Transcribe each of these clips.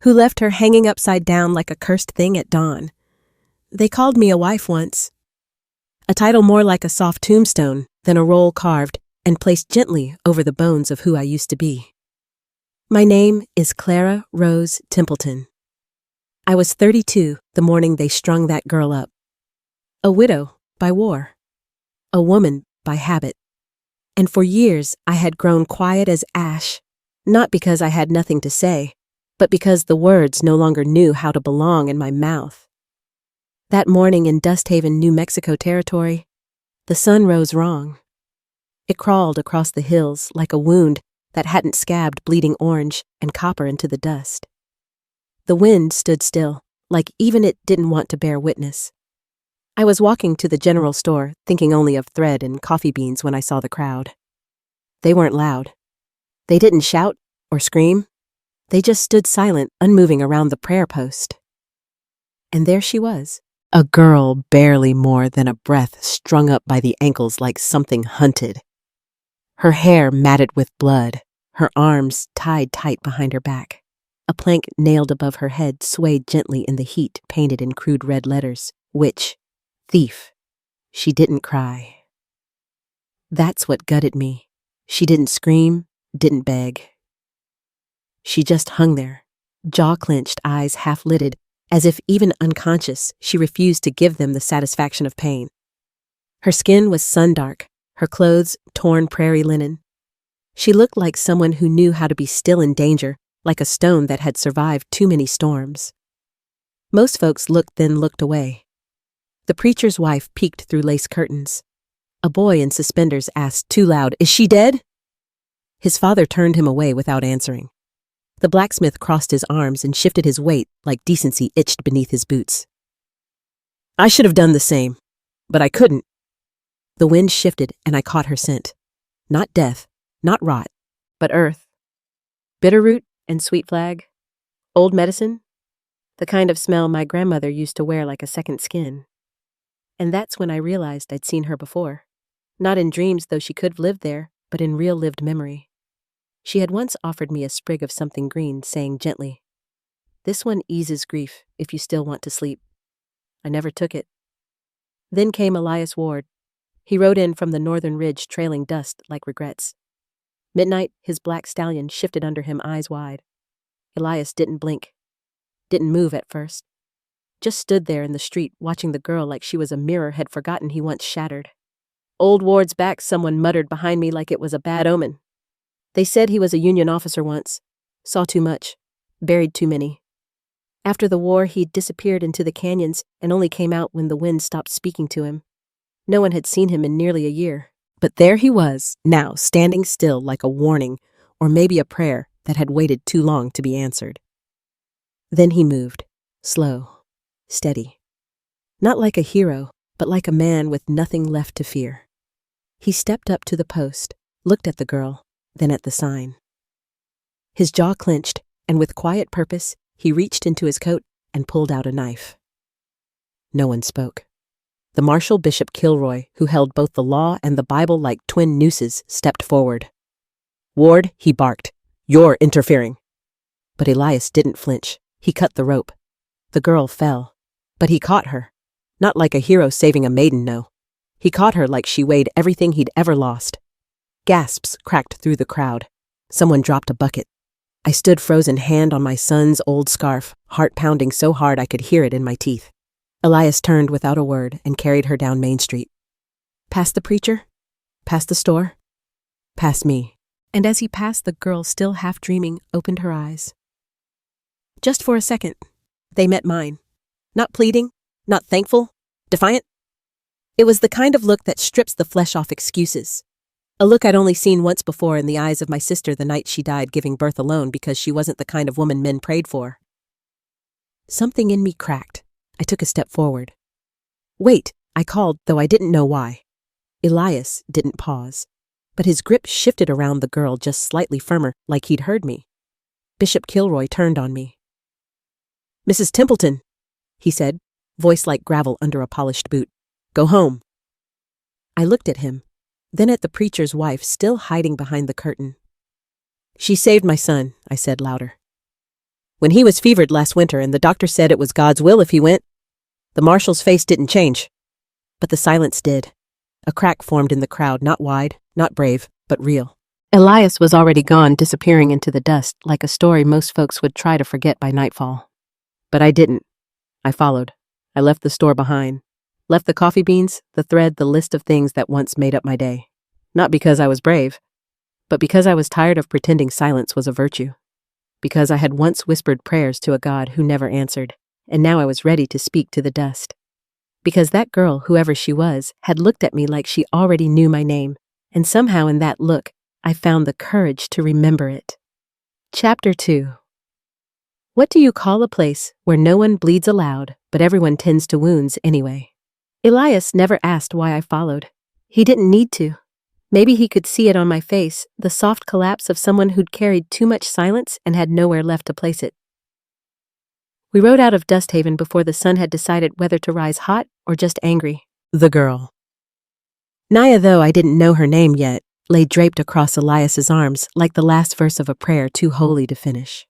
who left her hanging upside down like a cursed thing at dawn. They called me a wife once, a title more like a soft tombstone than a roll carved and placed gently over the bones of who I used to be. My name is Clara Rose Templeton. I was 32 the morning they strung that girl up. A widow by war, a woman by habit. And for years I had grown quiet as ash, not because I had nothing to say, but because the words no longer knew how to belong in my mouth. That morning in Dust Haven, New Mexico territory, the sun rose wrong. It crawled across the hills like a wound that hadn't scabbed bleeding orange and copper into the dust. The wind stood still, like even it didn't want to bear witness. I was walking to the general store, thinking only of thread and coffee beans when I saw the crowd. They weren't loud. They didn't shout or scream. They just stood silent, unmoving around the prayer post. And there she was, a girl barely more than a breath strung up by the ankles like something hunted. Her hair matted with blood, her arms tied tight behind her back. A plank nailed above her head swayed gently in the heat, painted in crude red letters, Witch, Thief. She didn't cry. That's what gutted me. She didn't scream, didn't beg. She just hung there, jaw clenched, eyes half-lidded, as if even unconscious, she refused to give them the satisfaction of pain. Her skin was sun-dark, her clothes torn prairie linen. She looked like someone who knew how to be still in danger, like a stone that had survived too many storms. Most folks looked, then looked away. The preacher's wife peeked through lace curtains. A boy in suspenders asked too loud, "Is she dead?" His father turned him away without answering. The blacksmith crossed his arms and shifted his weight like decency itched beneath his boots. I should have done the same, but I couldn't. The wind shifted and I caught her scent. Not death, not rot, but earth. Bitterroot and sweet flag. Old medicine. The kind of smell my grandmother used to wear like a second skin. And that's when I realized I'd seen her before. Not in dreams, though she could have lived there, but in real lived memory. She had once offered me a sprig of something green, saying gently, "This one eases grief if you still want to sleep." I never took it. Then came Elias Ward. He rode in from the northern ridge, trailing dust like regrets. Midnight, his black stallion shifted under him, eyes wide. Elias didn't blink, didn't move at first. Just stood there in the street, watching the girl like she was a mirror had forgotten he once shattered. Old Ward's back, someone muttered behind me like it was a bad omen. They said he was a Union officer once, saw too much, buried too many. After the war, he'd disappeared into the canyons and only came out when the wind stopped speaking to him. No one had seen him in nearly a year. But there he was, now standing still like a warning, or maybe a prayer that had waited too long to be answered. Then he moved, slow, steady. Not like a hero, but like a man with nothing left to fear. He stepped up to the post, looked at the girl, then at the sign. His jaw clenched, and with quiet purpose, he reached into his coat and pulled out a knife. No one spoke. The Marshal Bishop Kilroy, who held both the law and the Bible like twin nooses, stepped forward. "Ward," he barked, "you're interfering." But Elias didn't flinch. He cut the rope. The girl fell. But he caught her. Not like a hero saving a maiden, no. He caught her like she weighed everything he'd ever lost. Gasps cracked through the crowd. Someone dropped a bucket. I stood frozen, hand on my son's old scarf, heart pounding so hard I could hear it in my teeth. Elias turned without a word and carried her down Main Street. Past the preacher, past the store, past me. And as he passed, the girl, still half dreaming, opened her eyes. Just for a second, they met mine. Not pleading, not thankful, defiant. It was the kind of look that strips the flesh off excuses. A look I'd only seen once before in the eyes of my sister the night she died giving birth alone because she wasn't the kind of woman men prayed for. Something in me cracked. I took a step forward. "Wait," I called, though I didn't know why. Elias didn't pause, but his grip shifted around the girl just slightly firmer, like he'd heard me. Bishop Kilroy turned on me. "Mrs. Templeton," he said, voice like gravel under a polished boot. "Go home." I looked at him, then at the preacher's wife still hiding behind the curtain. "She saved my son," I said louder. When he was fevered last winter and the doctor said it was God's will if he went, the marshal's face didn't change. But the silence did. A crack formed in the crowd, not wide, not brave, but real. Elias was already gone, disappearing into the dust, like a story most folks would try to forget by nightfall. But I didn't. I followed. I left the store behind. Left the coffee beans, the thread, the list of things that once made up my day. Not because I was brave, but because I was tired of pretending silence was a virtue. Because I had once whispered prayers to a God who never answered, and now I was ready to speak to the dust. Because that girl, whoever she was, had looked at me like she already knew my name, and somehow in that look, I found the courage to remember it. Chapter 2. What do you call a place where no one bleeds aloud, but everyone tends to wounds anyway? Elias never asked why I followed. He didn't need to. Maybe he could see it on my face, the soft collapse of someone who'd carried too much silence and had nowhere left to place it. We rode out of Dust Haven before the sun had decided whether to rise hot or just angry. The girl. Naya, though I didn't know her name yet, lay draped across Elias's arms like the last verse of a prayer too holy to finish.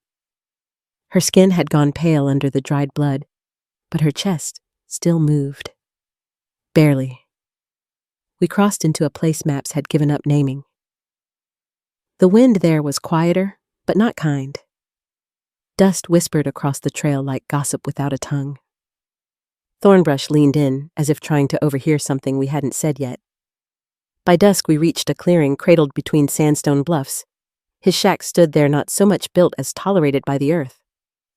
Her skin had gone pale under the dried blood, but her chest still moved. Barely. We crossed into a place maps had given up naming. The wind there was quieter, but not kind. Dust whispered across the trail like gossip without a tongue. Thornbrush leaned in, as if trying to overhear something we hadn't said yet. By dusk we reached a clearing cradled between sandstone bluffs. His shack stood there, not so much built as tolerated by the earth.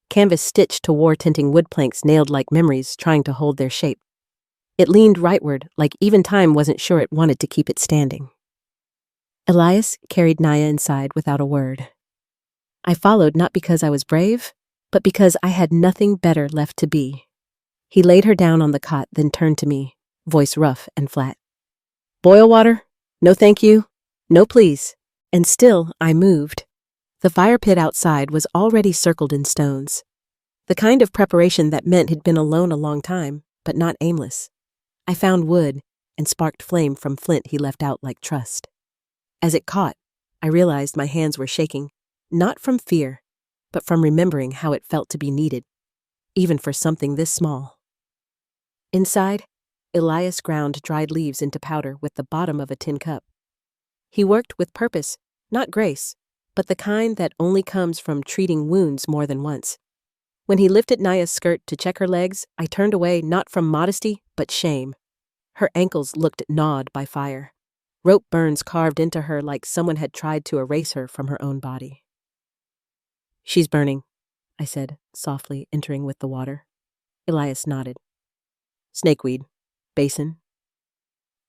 Canvas stitched to war-tinting wood planks nailed like memories trying to hold their shape. It leaned rightward, like even time wasn't sure it wanted to keep it standing. Elias carried Naya inside without a word. I followed not because I was brave, but because I had nothing better left to be. He laid her down on the cot, then turned to me, voice rough and flat. Boil water? No thank you. No please. And still I moved. The fire pit outside was already circled in stones. The kind of preparation that meant he'd been alone a long time, but not aimless. I found wood and sparked flame from flint he left out like trust. As it caught, I realized my hands were shaking, not from fear, but from remembering how it felt to be needed, even for something this small. Inside, Elias ground dried leaves into powder with the bottom of a tin cup. He worked with purpose, not grace, but the kind that only comes from treating wounds more than once. When he lifted Naya's skirt to check her legs, I turned away not from modesty, but shame. Her ankles looked gnawed by fire. Rope burns carved into her like someone had tried to erase her from her own body. She's burning, I said, softly, entering with the water. Elias nodded. Snakeweed. Basin.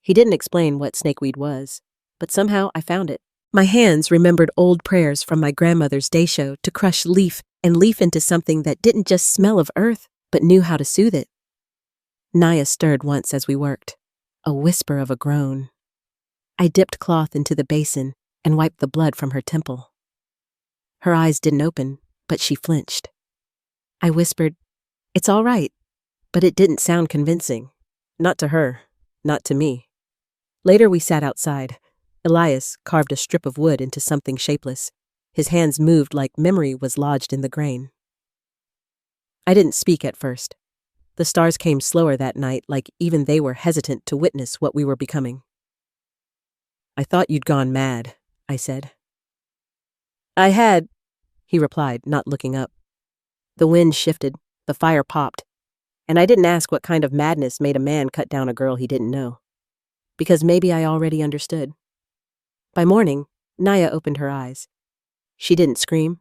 He didn't explain what snakeweed was, but somehow I found it. My hands remembered old prayers from my grandmother's day show to crush leaf and leaf into something that didn't just smell of earth, but knew how to soothe it. Naya stirred once as we worked, a whisper of a groan. I dipped cloth into the basin and wiped the blood from her temple. Her eyes didn't open, but she flinched. I whispered, "It's all right," but it didn't sound convincing. Not to her, not to me. Later we sat outside. Elias carved a strip of wood into something shapeless. His hands moved like memory was lodged in the grain. I didn't speak at first. The stars came slower that night, like even they were hesitant to witness what we were becoming. I thought you'd gone mad, I said. I had, he replied, not looking up. The wind shifted, the fire popped, and I didn't ask what kind of madness made a man cut down a girl he didn't know. Because maybe I already understood. By morning, Naya opened her eyes. She didn't scream.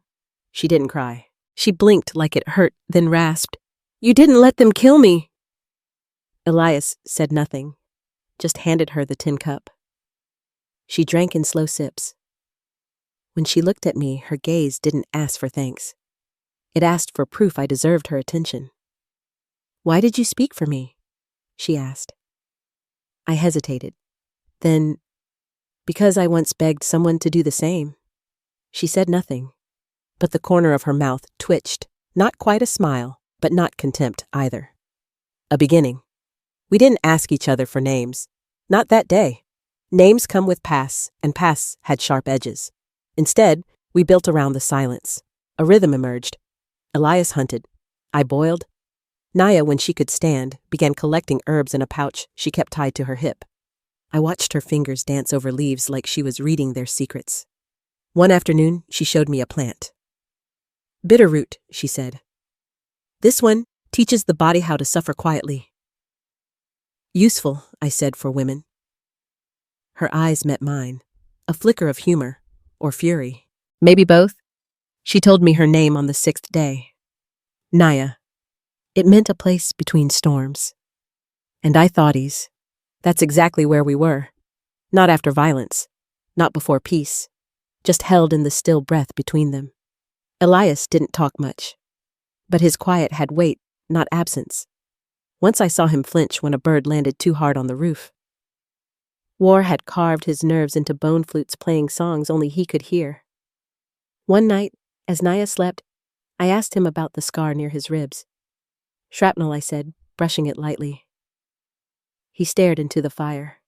She didn't cry. She blinked like it hurt, then rasped, "You didn't let them kill me." Elias said nothing, just handed her the tin cup. She drank in slow sips. When she looked at me, her gaze didn't ask for thanks. It asked for proof I deserved her attention. "Why did you speak for me?" she asked. I hesitated. Then, because I once begged someone to do the same. She said nothing, but the corner of her mouth twitched, not quite a smile, but not contempt either. A beginning. We didn't ask each other for names. Not that day. Names come with pasts, and pasts had sharp edges. Instead, we built around the silence. A rhythm emerged. Elias hunted. I boiled. Naya, when she could stand, began collecting herbs in a pouch she kept tied to her hip. I watched her fingers dance over leaves like she was reading their secrets. One afternoon, she showed me a plant. Bitterroot, she said. This one teaches the body how to suffer quietly. Useful, I said, for women. Her eyes met mine, a flicker of humor, or fury. Maybe both. She told me her name on the 6th day. Naya. It meant a place between storms. And I thoughties. That's exactly where we were. Not after violence. Not before peace. Just held in the still breath between them. Elias didn't talk much. But his quiet had weight, not absence. Once I saw him flinch when a bird landed too hard on the roof. War had carved his nerves into bone flutes playing songs only he could hear. One night, as Naya slept, I asked him about the scar near his ribs. Shrapnel, I said, brushing it lightly. He stared into the fire.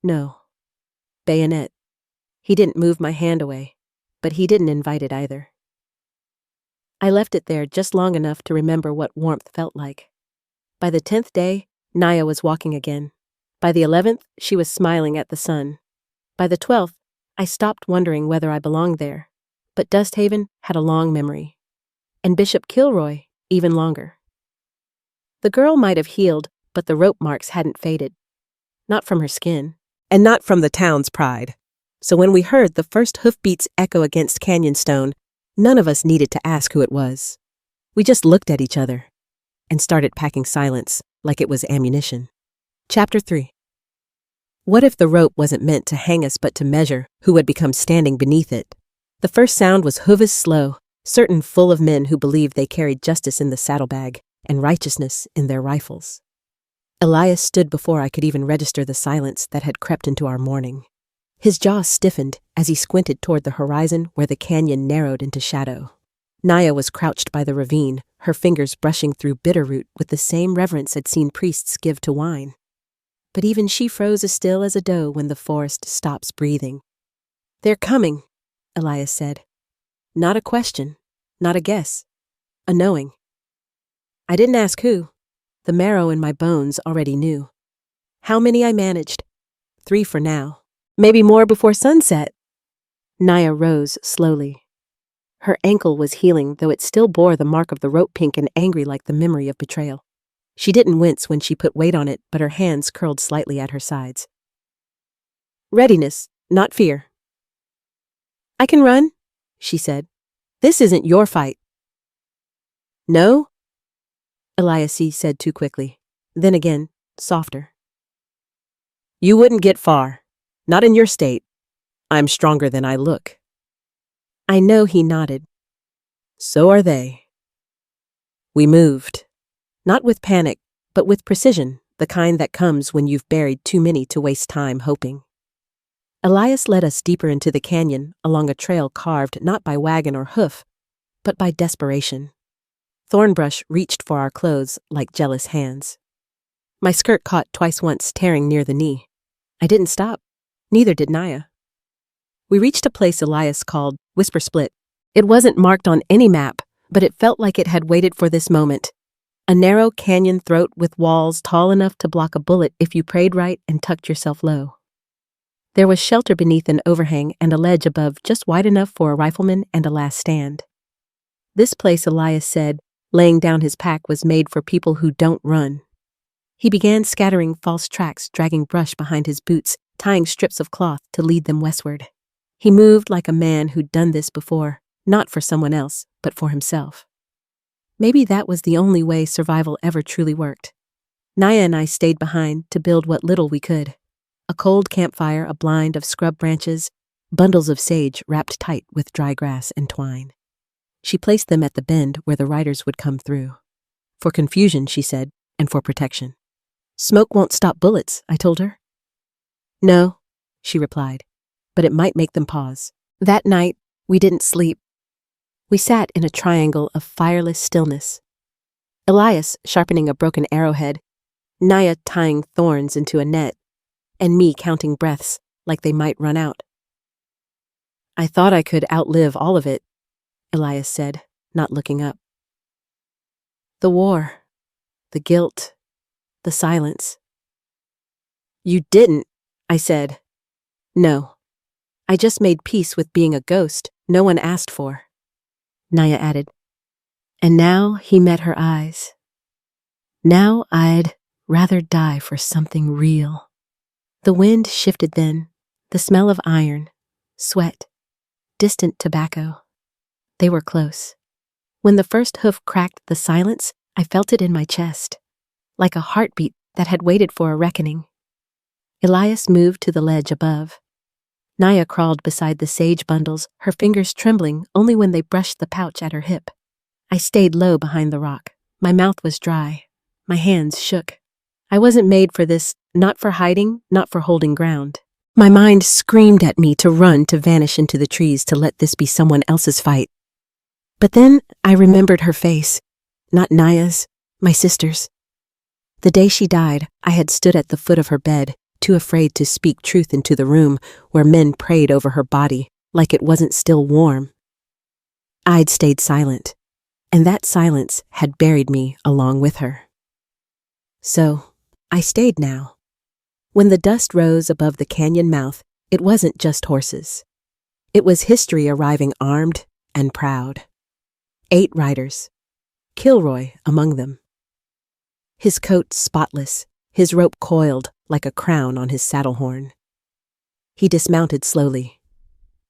No. Bayonet. He didn't move my hand away, but he didn't invite it either. I left it there just long enough to remember what warmth felt like. By the 10th day, Naya was walking again. By the 11th, she was smiling at the sun. By the 12th, I stopped wondering whether I belonged there. But Dusthaven had a long memory. And Bishop Kilroy, even longer. The girl might have healed, but the rope marks hadn't faded. Not from her skin. And not from the town's pride. So when we heard the first hoofbeats echo against canyon stone, none of us needed to ask who it was. We just looked at each other and started packing silence like it was ammunition. Chapter 3. What if the rope wasn't meant to hang us but to measure who would become standing beneath it? The first sound was hoofs slow, certain full of men who believed they carried justice in the saddlebag and righteousness in their rifles. Elias stood before I could even register the silence that had crept into our mourning. His jaw stiffened as he squinted toward the horizon where the canyon narrowed into shadow. Naya was crouched by the ravine, her fingers brushing through bitterroot with the same reverence I'd seen priests give to wine. But even she froze as still as a doe when the forest stops breathing. They're coming, Elias said. Not a question, not a guess, a knowing. I didn't ask who. The marrow in my bones already knew. How many I managed? 3 for now. Maybe more before sunset. Naya rose slowly. Her ankle was healing, though it still bore the mark of the rope, pink and angry like the memory of betrayal. She didn't wince when she put weight on it, but her hands curled slightly at her sides. Readiness, not fear. I can run, she said. This isn't your fight. No? Elias said too quickly. Then again, softer. You wouldn't get far. Not in your state. I'm stronger than I look. I know, he nodded. So are they. We moved. Not with panic, but with precision, the kind that comes when you've buried too many to waste time hoping. Elias led us deeper into the canyon, along a trail carved not by wagon or hoof, but by desperation. Thornbrush reached for our clothes like jealous hands. My skirt caught twice once, tearing near the knee. I didn't stop. Neither did Naya. We reached a place Elias called Whisper Split. It wasn't marked on any map, but it felt like it had waited for this moment. A narrow canyon throat with walls tall enough to block a bullet if you prayed right and tucked yourself low. There was shelter beneath an overhang and a ledge above just wide enough for a rifleman and a last stand. This place, Elias said, laying down his pack, was made for people who don't run. He began scattering false tracks, dragging brush behind his boots, tying strips of cloth to lead them westward. He moved like a man who'd done this before, not for someone else, but for himself. Maybe that was the only way survival ever truly worked. Naya and I stayed behind to build what little we could. A cold campfire, a blind of scrub branches, bundles of sage wrapped tight with dry grass and twine. She placed them at the bend where the riders would come through. For confusion, she said, and for protection. Smoke won't stop bullets, I told her. No, she replied, but it might make them pause. That night, we didn't sleep. We sat in a triangle of fireless stillness. Elias sharpening a broken arrowhead, Naya tying thorns into a net, and me counting breaths like they might run out. I thought I could outlive all of it, Elias said, not looking up. The war, the guilt, the silence. You didn't, I said. No. I just made peace with being a ghost no one asked for. Naya added. And now he met her eyes. Now I'd rather die for something real. The wind shifted then, the smell of iron, sweat, distant tobacco. They were close. When the first hoof cracked the silence, I felt it in my chest, like a heartbeat that had waited for a reckoning. Elias moved to the ledge above. Naya crawled beside the sage bundles, her fingers trembling only when they brushed the pouch at her hip. I stayed low behind the rock. My mouth was dry. My hands shook. I wasn't made for this, not for hiding, not for holding ground. My mind screamed at me to run, to vanish into the trees, to let this be someone else's fight. But then I remembered her face, not Naya's, my sister's. The day she died, I had stood at the foot of her bed, too afraid to speak truth into the room where men prayed over her body like it wasn't still warm. I'd stayed silent, and that silence had buried me along with her. So I stayed now. When the dust rose above the canyon mouth, it wasn't just horses. It was history arriving armed and proud. 8 riders, Kilroy among them. His coat spotless, his rope coiled like a crown on his saddle horn. He dismounted slowly,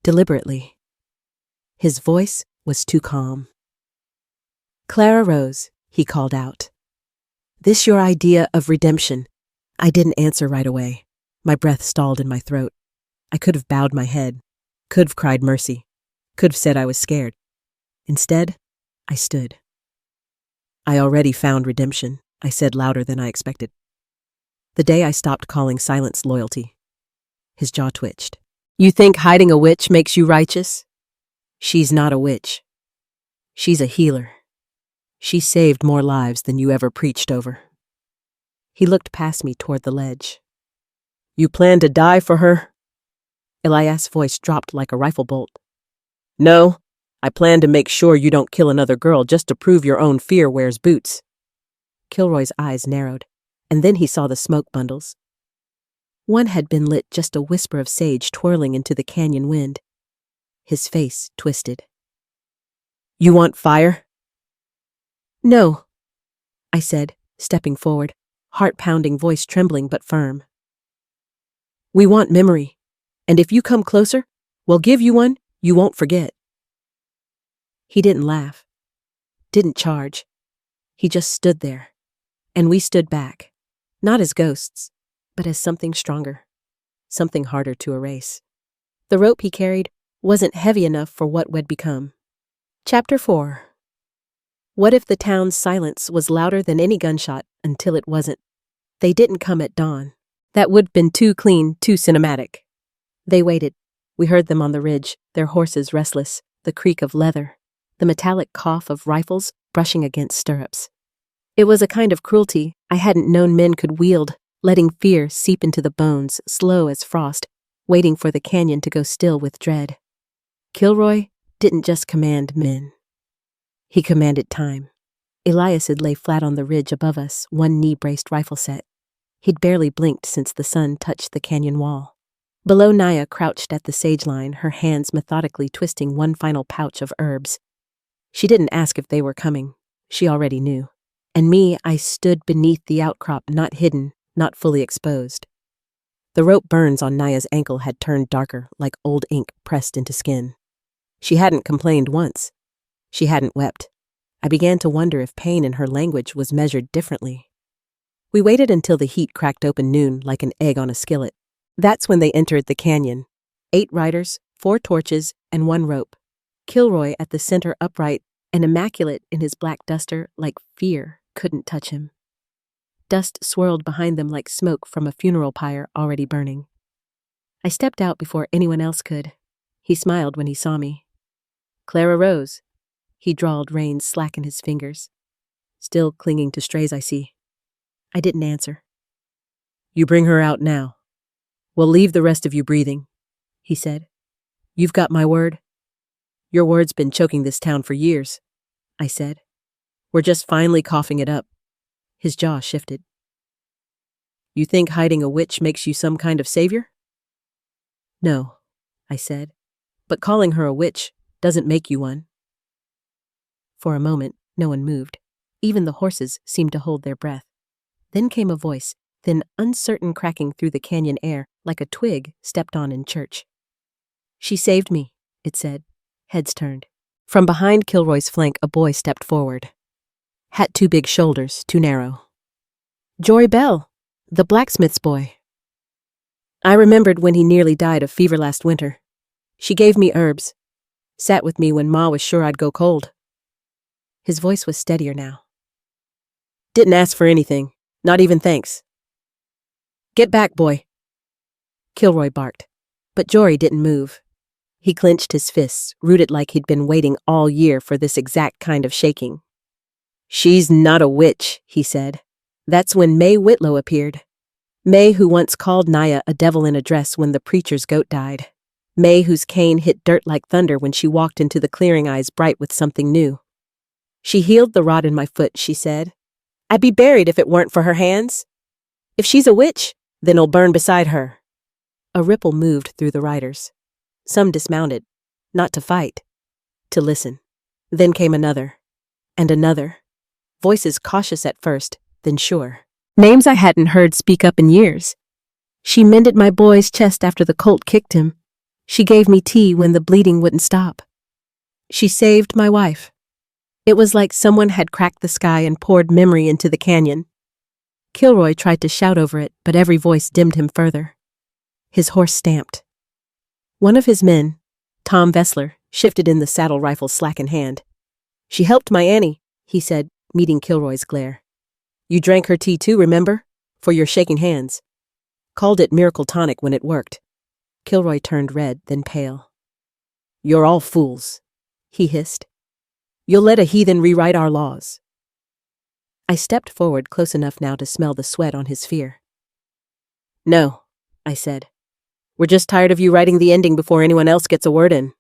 deliberately. His voice was too calm. Clara Rose, he called out. This your idea of redemption? I didn't answer right away. My breath stalled in my throat. I could have bowed my head, could have cried mercy, could have said I was scared. Instead, I stood. I already found redemption, I said louder than I expected. The day I stopped calling silence loyalty. His jaw twitched. You think hiding a witch makes you righteous? She's not a witch. She's a healer. She saved more lives than you ever preached over. He looked past me toward the ledge. You plan to die for her? Elias' voice dropped like a rifle bolt. No, I plan to make sure you don't kill another girl just to prove your own fear wears boots. Kilroy's eyes narrowed, and then he saw the smoke bundles. One had been lit just a whisper of sage twirling into the canyon wind. His face twisted. You want fire? No, I said, stepping forward, heart-pounding voice trembling but firm. We want memory, and if you come closer, we'll give you one you won't forget. He didn't laugh, didn't charge. He just stood there, and we stood back, not as ghosts, but as something stronger, something harder to erase. The rope he carried wasn't heavy enough for what would become. Chapter 4. What if the town's silence was louder than any gunshot until it wasn't? They didn't come at dawn. That would have been too clean, too cinematic. They waited. We heard them on the ridge, their horses restless, the creak of leather, the metallic cough of rifles brushing against stirrups. It was a kind of cruelty I hadn't known men could wield, letting fear seep into the bones, slow as frost, waiting for the canyon to go still with dread. Kilroy didn't just command men. He commanded time. Elias had lay flat on the ridge above us, one knee-braced rifle set. He'd barely blinked since the sun touched the canyon wall. Below, Naya crouched at the sage line, her hands methodically twisting one final pouch of herbs. She didn't ask if they were coming. She already knew. And me, I stood beneath the outcrop, not hidden, not fully exposed. The rope burns on Naya's ankle had turned darker, like old ink pressed into skin. She hadn't complained once. She hadn't wept. I began to wonder if pain in her language was measured differently. We waited until the heat cracked open noon like an egg on a skillet. That's when they entered the canyon. 8 riders, 4 torches, and 1 rope. Kilroy at the center upright and immaculate in his black duster, like fear couldn't touch him. Dust swirled behind them like smoke from a funeral pyre already burning. I stepped out before anyone else could. He smiled when he saw me. Clara Rose. He drawled, reins slack in his fingers. Still clinging to strays, I see. I didn't answer. You bring her out now. We'll leave the rest of you breathing, he said. You've got my word. Your word's been choking this town for years. I said. We're just finally coughing it up. His jaw shifted. You think hiding a witch makes you some kind of savior? No, I said, but calling her a witch doesn't make you one. For a moment, no one moved. Even the horses seemed to hold their breath. Then came a voice, thin, uncertain, cracking through the canyon air like a twig stepped on in church. She saved me, it said. Heads turned. From behind Kilroy's flank, a boy stepped forward. Hat too big, shoulders too narrow. Jory Bell, the blacksmith's boy. I remembered when he nearly died of fever last winter. She gave me herbs, sat with me when Ma was sure I'd go cold. His voice was steadier now. Didn't ask for anything, not even thanks. Get back, boy. Kilroy barked, but Jory didn't move. He clenched his fists, rooted like he'd been waiting all year for this exact kind of shaking. She's not a witch, he said. That's when May Whitlow appeared. May, who once called Naya a devil in a dress when the preacher's goat died. May, whose cane hit dirt like thunder when she walked into the clearing, eyes bright with something new. She healed the rot in my foot, she said. I'd be buried if it weren't for her hands. If she's a witch, then I'll burn beside her. A ripple moved through the riders. Some dismounted, not to fight, to listen. Then came another, and another. Voices cautious at first, then sure. Names I hadn't heard speak up in years. She mended my boy's chest after the colt kicked him. She gave me tea when the bleeding wouldn't stop. She saved my wife. It was like someone had cracked the sky and poured memory into the canyon. Kilroy tried to shout over it, but every voice dimmed him further. His horse stamped. One of his men, Tom Vessler, shifted in the saddle, rifle slack in hand. She helped my Annie, he said, meeting Kilroy's glare. You drank her tea too, remember? For your shaking hands. Called it miracle tonic when it worked. Kilroy turned red, then pale. You're all fools, he hissed. You'll let a heathen rewrite our laws. I stepped forward close enough now to smell the sweat on his fear. No, I said. We're just tired of you writing the ending before anyone else gets a word in.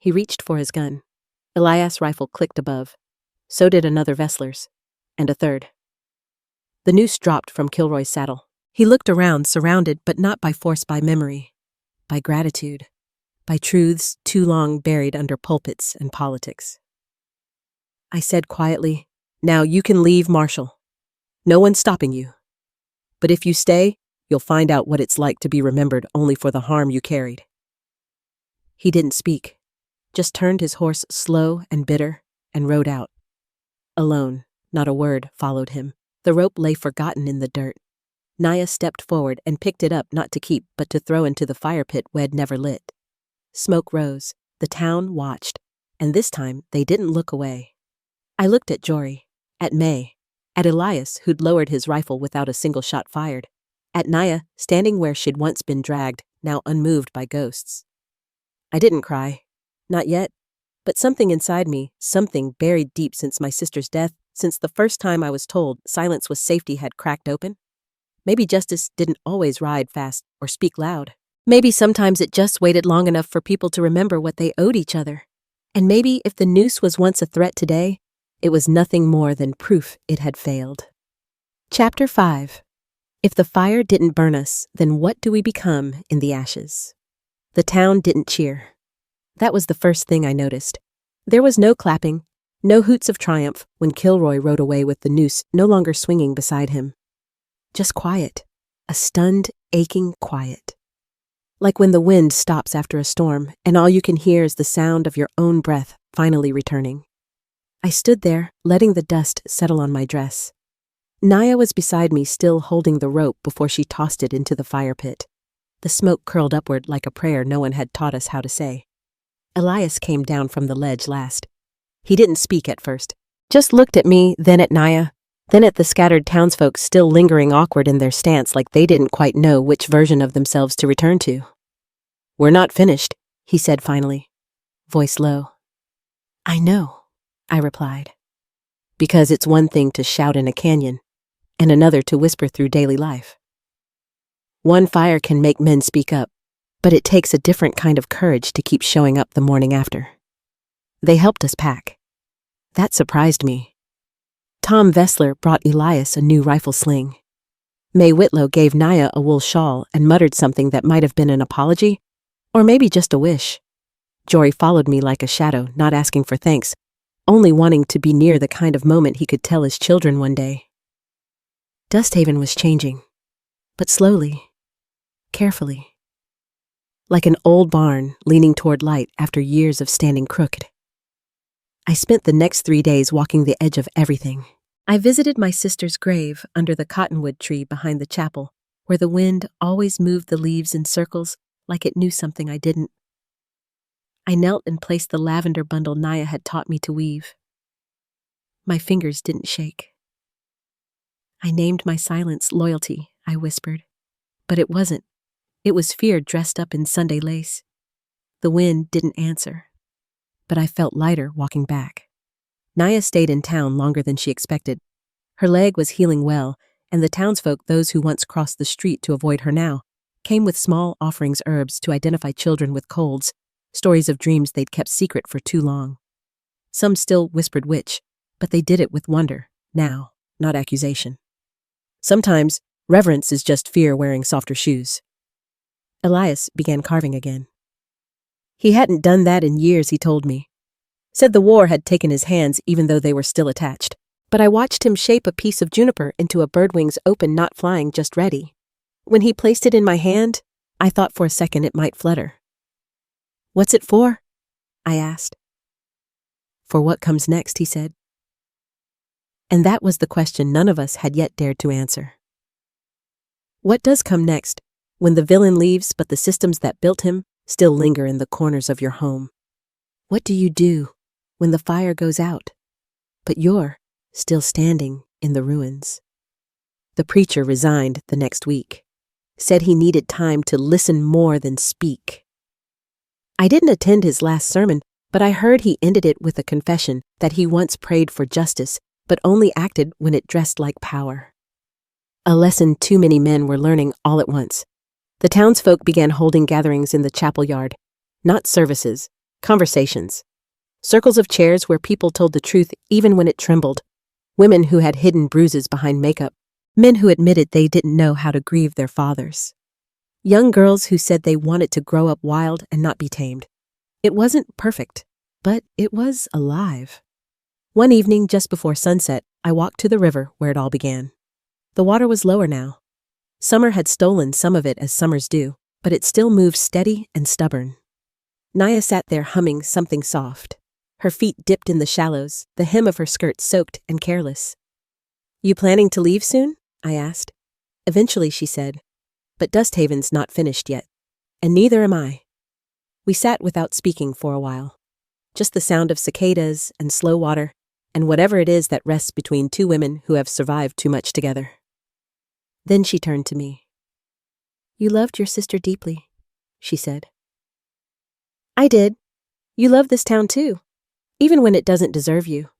He reached for his gun. Elias' rifle clicked above. So did another Vessler's. And a third. The noose dropped from Kilroy's saddle. He looked around, surrounded, but not by force, by memory, by gratitude, by truths too long buried under pulpits and politics. I said quietly, Now you can leave, Marshal. No one's stopping you. But if you stay, you'll find out what it's like to be remembered only for the harm you carried. He didn't speak, just turned his horse slow and bitter and rode out. Alone, not a word followed him. The rope lay forgotten in the dirt. Naya stepped forward and picked it up, not to keep, but to throw into the fire pit Wed never lit. Smoke rose. The town watched, and this time they didn't look away. I looked at Jory, at May, at Elias, who'd lowered his rifle without a single shot fired, at Naya, standing where she'd once been dragged, now unmoved by ghosts. I didn't cry. Not yet. But something inside me, something buried deep since my sister's death, since the first time I was told silence was safety, had cracked open. Maybe justice didn't always ride fast or speak loud. Maybe sometimes it just waited long enough for people to remember what they owed each other. And maybe if the noose was once a threat today, it was nothing more than proof it had failed. Chapter 5. If the fire didn't burn us, then what do we become in the ashes? The town didn't cheer. That was the first thing I noticed. There was no clapping, no hoots of triumph when Kilroy rode away with the noose no longer swinging beside him. Just quiet, a stunned, aching quiet. Like when the wind stops after a storm and all you can hear is the sound of your own breath finally returning. I stood there, letting the dust settle on my dress. Naya was beside me, still holding the rope before she tossed it into the fire pit. The smoke curled upward like a prayer no one had taught us how to say. Elias came down from the ledge last. He didn't speak at first, just looked at me, then at Naya, then at the scattered townsfolk still lingering awkward in their stance like they didn't quite know which version of themselves to return to. We're not finished, he said finally, voice low. I know, I replied. Because it's one thing to shout in a canyon, and another to whisper through daily life. One fire can make men speak up, but it takes a different kind of courage to keep showing up the morning after. They helped us pack. That surprised me. Tom Vessler brought Elias a new rifle sling. May Whitlow gave Naya a wool shawl and muttered something that might have been an apology, or maybe just a wish. Jory followed me like a shadow, not asking for thanks, only wanting to be near the kind of moment he could tell his children one day. Dusthaven was changing, but slowly, carefully. Like an old barn leaning toward light after years of standing crooked. I spent the next 3 days walking the edge of everything. I visited my sister's grave under the cottonwood tree behind the chapel, where the wind always moved the leaves in circles like it knew something I didn't. I knelt and placed the lavender bundle Naya had taught me to weave. My fingers didn't shake. I named my silence loyalty, I whispered. But it wasn't. It was fear dressed up in Sunday lace. The wind didn't answer. But I felt lighter walking back. Naya stayed in town longer than she expected. Her leg was healing well, and the townsfolk, those who once crossed the street to avoid her now, came with small offerings herbs to identify children with colds, stories of dreams they'd kept secret for too long. Some still whispered witch, but they did it with wonder, now, not accusation. Sometimes, reverence is just fear wearing softer shoes. Elias began carving again. He hadn't done that in years, he told me. Said the war had taken his hands even though they were still attached. But I watched him shape a piece of juniper into a bird wings open, not flying, just ready. When he placed it in my hand, I thought for a second it might flutter. "What's it for?" I asked. "For what comes next," he said. And that was the question none of us had yet dared to answer. What does come next, when the villain leaves but the systems that built him still linger in the corners of your home? What do you do when the fire goes out, but you're still standing in the ruins? The preacher resigned the next week, said he needed time to listen more than speak. I didn't attend his last sermon, but I heard he ended it with a confession that he once prayed for justice, but only acted when it dressed like power. A lesson too many men were learning all at once. The townsfolk began holding gatherings in the chapel yard, not services, conversations. Circles of chairs where people told the truth even when it trembled. Women who had hidden bruises behind makeup. Men who admitted they didn't know how to grieve their fathers. Young girls who said they wanted to grow up wild and not be tamed. It wasn't perfect, but it was alive. One evening just before sunset, I walked to the river where it all began. The water was lower now. Summer had stolen some of it as summers do, but it still moved steady and stubborn. Naya sat there humming something soft. Her feet dipped in the shallows, the hem of her skirt soaked and careless. "You planning to leave soon?" I asked. "Eventually," she said. "But Dusthaven's not finished yet. And neither am I." We sat without speaking for a while. Just the sound of cicadas and slow water, and whatever it is that rests between two women who have survived too much together. Then she turned to me. "You loved your sister deeply," she said. "I did. You love this town too, even when it doesn't deserve you."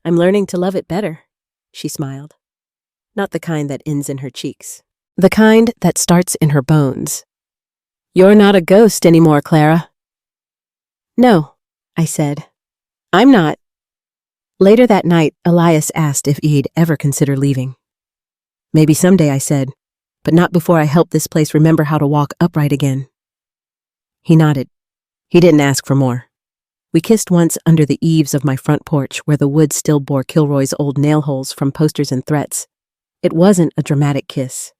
"I'm learning to love it better," she smiled. Not the kind that ends in her cheeks. The kind that starts in her bones. "You're not a ghost anymore, Clara." "No," I said. "I'm not." Later that night, Elias asked if he'd ever consider leaving. "Maybe someday," I said, "but not before I help this place remember how to walk upright again." He nodded. He didn't ask for more. We kissed once under the eaves of my front porch where the wood still bore Kilroy's old nail holes from posters and threats. It wasn't a dramatic kiss.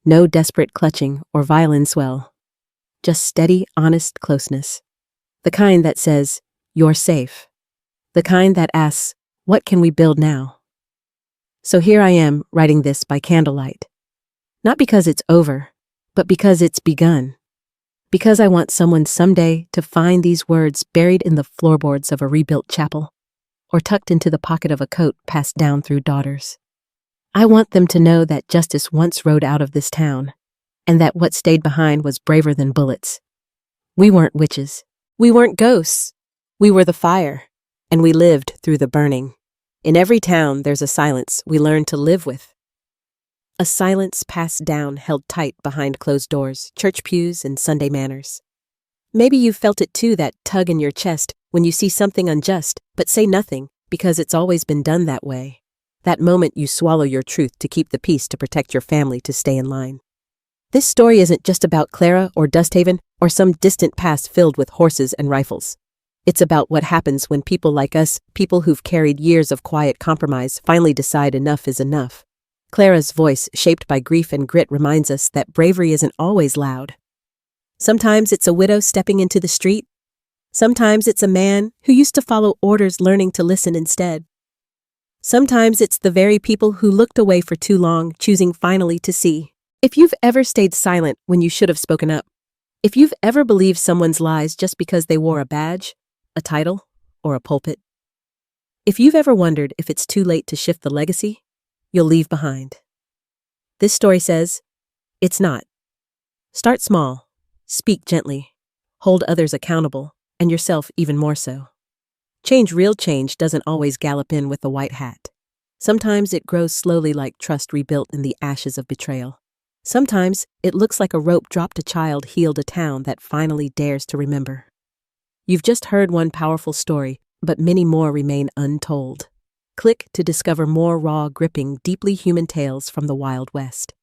No desperate clutching or violin swell. Just steady, honest closeness. The kind that says, "You're safe." The kind that asks, "What can we build now?" So here I am writing this by candlelight. Not because it's over, but because it's begun. Because I want someone someday to find these words buried in the floorboards of a rebuilt chapel, or tucked into the pocket of a coat passed down through daughters. I want them to know that justice once rode out of this town, and that what stayed behind was braver than bullets. We weren't witches. We weren't ghosts. We were the fire, and we lived through the burning. In every town, there's a silence we learn to live with. A silence passed down, held tight behind closed doors, church pews, and Sunday manners. Maybe you've felt it too, that tug in your chest when you see something unjust, but say nothing, Because it's always been done that way. That moment you swallow your truth to keep the peace to protect your family to stay in line. This story isn't just about Clara or Dusthaven or some distant past filled with horses and rifles. It's about what happens when people like us, people who've carried years of quiet compromise, finally decide enough is enough. Clara's voice, shaped by grief and grit, reminds us that bravery isn't always loud. Sometimes it's a widow stepping into the street. Sometimes it's a man who used to follow orders learning to listen instead. Sometimes it's the very people who looked away for too long, choosing finally to see. If you've ever stayed silent when you should have spoken up, if you've ever believed someone's lies just because they wore a badge, a title, or a pulpit, if you've ever wondered if it's too late to shift the legacy you'll leave behind, this story says, it's not. Start small, speak gently, hold others accountable, and yourself even more so. Real change doesn't always gallop in with a white hat. Sometimes it grows slowly like trust rebuilt in the ashes of betrayal. Sometimes it looks like a rope dropped a child healed a town that finally dares to remember. You've just heard one powerful story, but many more remain untold. Click to discover more raw, gripping, deeply human tales from the Wild West.